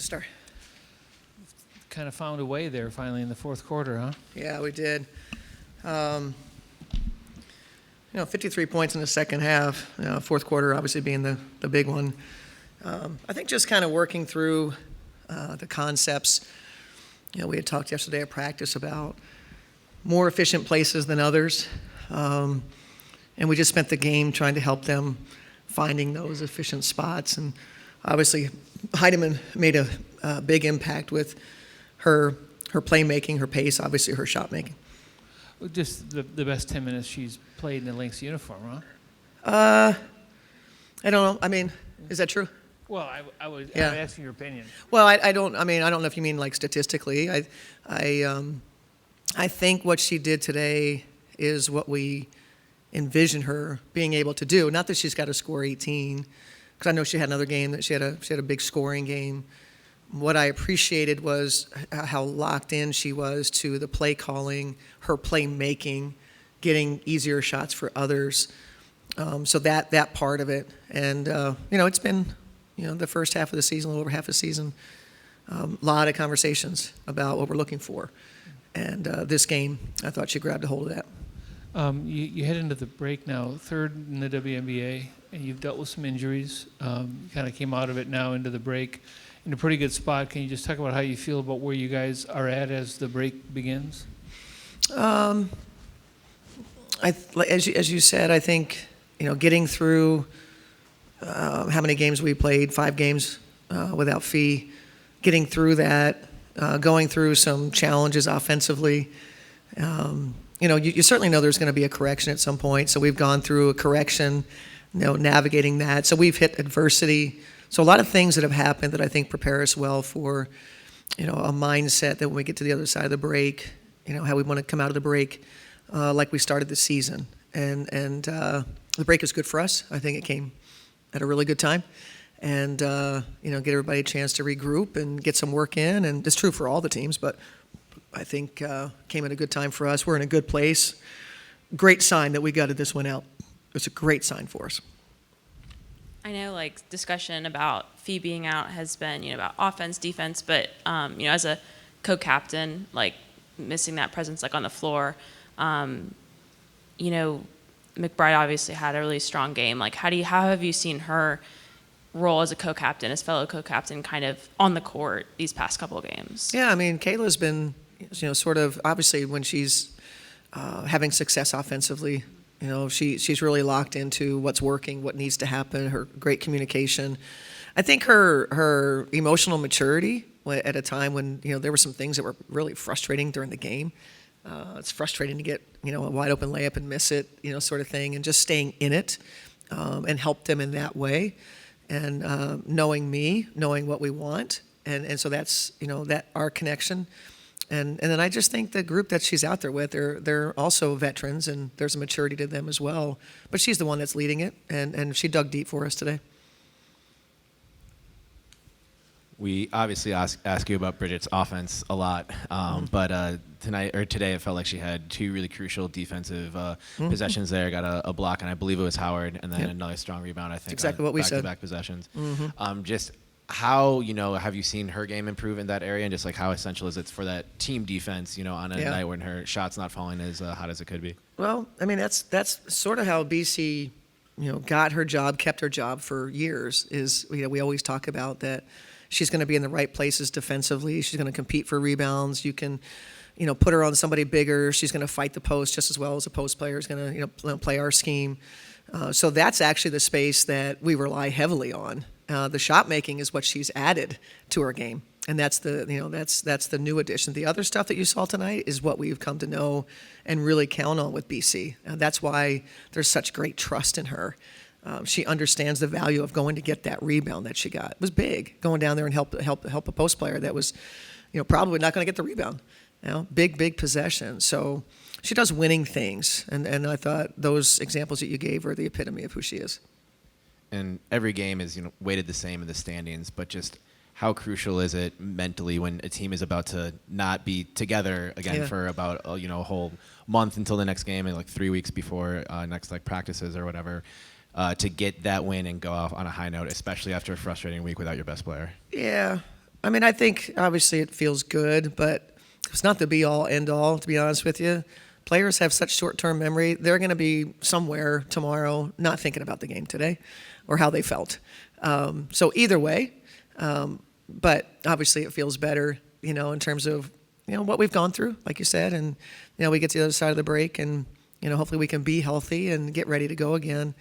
Start. Kind of found a way there finally in the fourth quarter, huh? Yeah, we did. 53 points in the second half. Fourth quarter obviously being the big one. I think just kind of working through the concepts. We had talked yesterday at practice about more efficient places than others. And we just spent the game trying to help them finding those efficient spots. And obviously, Heidemann made a big impact with her playmaking, her pace, obviously her shot making. Just the best 10 minutes she's played in the Lynx uniform, huh? I don't know. I mean, is that true? Well, I was asking your opinion. Well, I don't know if you mean like statistically. I think what she did today is what we envision her being able to do. Not that she's got to score 18, because I know she had another game that she had a big scoring game. What I appreciated was how locked in she was to the play calling, her play making, getting easier shots for others. So that part of it, and it's been the first half of the season, a little over half the season, a lot of conversations about what we're looking for, and this game, I thought she grabbed a hold of that. You head into the break now, third in the WNBA, and you've dealt with some injuries. You kind of came out of it now into the break in a pretty good spot. Can you just talk about how you feel about where you guys are at as the break begins? As you said, I think getting through how many games we played, 5 games without Fee, getting through that, going through some challenges offensively. You certainly know there's going to be a correction at some point. So we've gone through a correction, navigating that. So we've hit adversity. So a lot of things that have happened that I think prepare us well for, a mindset that when we get to the other side of the break, how we want to come out of the break like we started the season. And the break is good for us. I think it came at a really good time. And, get everybody a chance to regroup and get some work in. And it's true for all the teams, but I think came at a good time for us. We're in a good place. Great sign that we gutted this one out. It's a great sign for us. I know, discussion about Fee being out has been, about offense, defense, but, as a co-captain, missing that presence, on the floor, McBride obviously had a really strong game. How have you seen her role as a co-captain, as fellow co-captain, kind of on the court these past couple of games? Yeah, Kayla's been, sort of, obviously when she's having success offensively, she's really locked into what's working, what needs to happen, her great communication. I think her emotional maturity at a time when, there were some things that were really frustrating during the game. It's frustrating to get, a wide open layup and miss it, sort of thing, and just staying in it and help them in that way. And knowing me, knowing what we want. And so that's, that our connection. And then I just think the group that she's out there with, they're also veterans, and there's a maturity to them as well. But she's the one that's leading it, and she dug deep for us today. We obviously ask you about Bridget's offense a lot, but today it felt like she had 2 really crucial defensive possessions there. Got a block, and I believe it was Howard, and then another strong rebound, I think. Exactly what we said. Back-to-back possessions. Just how, have you seen her game improve in that area, and just how essential is it for that team defense, on a night when her shot's not falling as hot as it could be? Well, that's sort of how BC, got her job, kept her job for years. Is we always talk about that. She's going to be in the right places defensively. She's going to compete for rebounds. You can, put her on somebody bigger. She's going to fight the post just as well as a post player is going to, play our scheme. So that's actually the space that we rely heavily on. The shot making is what she's added to her game, and that's the new addition. The other stuff that you saw tonight is what we've come to know and really count on with BC. That's why there's such great trust in her. She understands the value of going to get that rebound that she got. It was big, going down there and help a post player that was, probably not going to get the rebound. Big possession. So she does winning things, and I thought those examples that you gave are the epitome of who she is. And every game is weighted the same in the standings, but just how crucial is it mentally when a team is about to not be together again for about a whole month until the next game, and 3 weeks before next practices or whatever. To get that win and go off on a high note, especially after a frustrating week without your best player. Yeah, I mean, I think obviously it feels good, but it's not the be all end all, to be honest with you. Players have such short-term memory. They're going to be somewhere tomorrow not thinking about the game today or how they felt. So either way, but obviously it feels better, in terms of, what we've gone through, like you said, and, we get to the other side of the break and, hopefully we can be healthy and get ready to go again.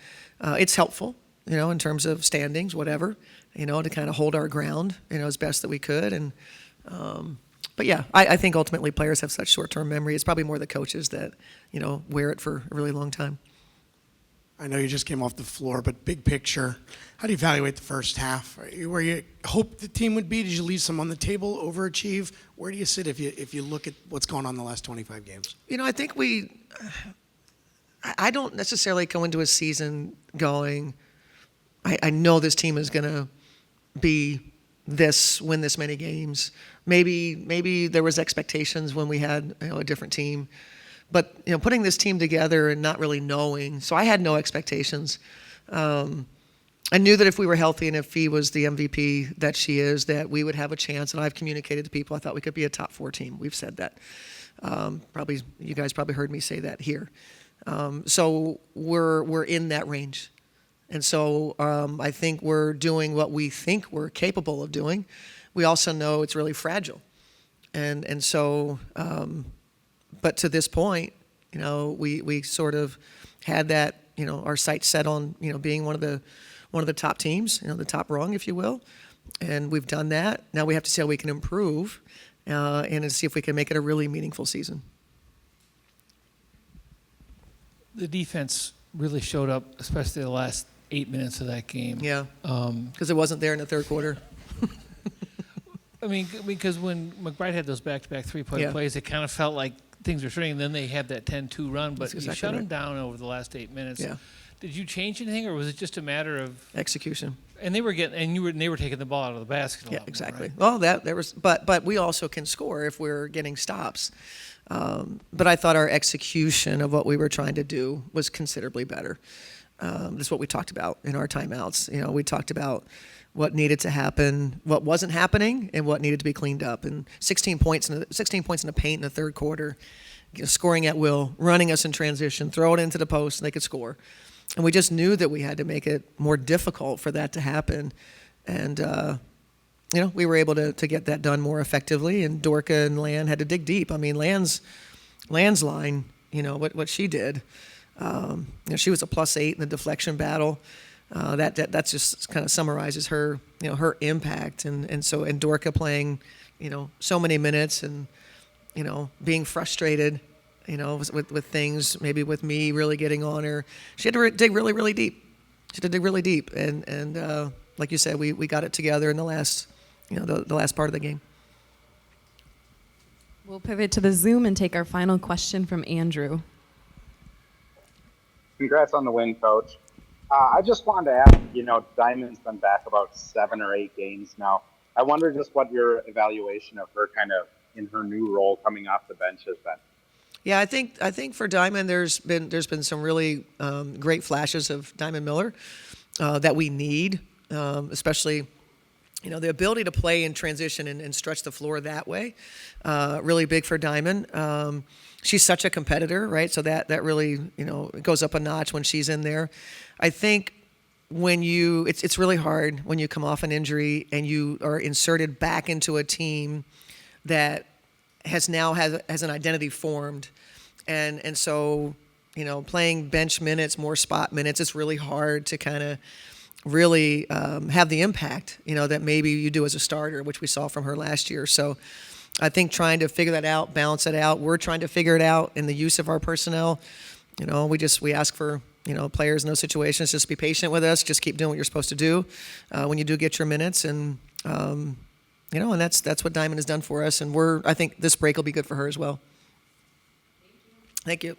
It's helpful, in terms of standings, whatever, to kind of hold our ground, as best that we could. And, but yeah, I think ultimately players have such short-term memory. It's probably more the coaches that, wear it for a really long time. I know you just came off the floor, but big picture, how do you evaluate the first half? Where you hoped the team would be? Did you leave some on the table, overachieve? Where do you sit if you look at what's going on in the last 25 games? I think I don't necessarily go into a season going, I know this team is going to be win this many games. Maybe there was expectations when we had a different team. But, putting this team together and not really knowing, so I had no expectations. I knew that if we were healthy and if Fee was the MVP that she is, that we would have a chance. And I've communicated to people, I thought we could be a top 4 team. We've said that. You guys probably heard me say that here. So we're in that range. And so I think we're doing what we think we're capable of doing. We also know it's really fragile. And so, but to this point, we sort of had that, our sights set on, being one of the top teams, the top rung, if you will. And we've done that. Now we have to see how we can improve and see if we can make it a really meaningful season. The defense really showed up, especially the last 8 minutes of that game. Yeah, because it wasn't there in the third quarter. I mean, because when McBride had those back-to-back three-point plays, it kind of felt like things were turning. And then they had that 10-2 run, but you shut them down over the last 8 minutes. Yeah. Did you change anything, or was it just a matter of Execution? And they were taking the ball out of the basket. Yeah, exactly. More, right? Well, but we also can score if we're getting stops. But I thought our execution of what we were trying to do was considerably better. That's what we talked about in our timeouts. We talked about what needed to happen, what wasn't happening, and what needed to be cleaned up. And 16 points in the paint in the third quarter, scoring at will, running us in transition, throw it into the post, and they could score. And we just knew that we had to make it more difficult for that to happen. And, we were able to get that done more effectively. And Dorka and Lan had to dig deep. I mean, Lan's line, what she did, she was a +8 in the deflection battle. That just kind of summarizes her, her impact. And Dorka playing, so many minutes and, being frustrated, with things, maybe with me really getting on her. She had to dig really, really deep. And like you said, we got it together in the last, the last part of the game. We'll pivot to the Zoom and take our final question from Andrew. Congrats on the win, Coach. I just wanted to ask, Diamond's been back about 7 or 8 games now. I wonder just what your evaluation of her kind of in her new role coming off the bench has been. Yeah, I think for Diamond, there's been some really great flashes of Diamond Miller that we need, especially, the ability to play in transition and stretch the floor that way. Really big for Diamond. She's such a competitor, right? So that really, it goes up a notch when she's in there. I think when it's really hard when you come off an injury and you are inserted back into a team that has an identity formed. And so, playing bench minutes, more spot minutes, it's really hard to kind of really have the impact, that maybe you do as a starter, which we saw from her last year. So I think trying to figure that out, balance it out. We're trying to figure it out in the use of our personnel. We ask for, players in those situations, just be patient with us. Just keep doing what you're supposed to do when you do get your minutes. And, and that's what Diamond has done for us. And I think this break will be good for her as well. Thank you.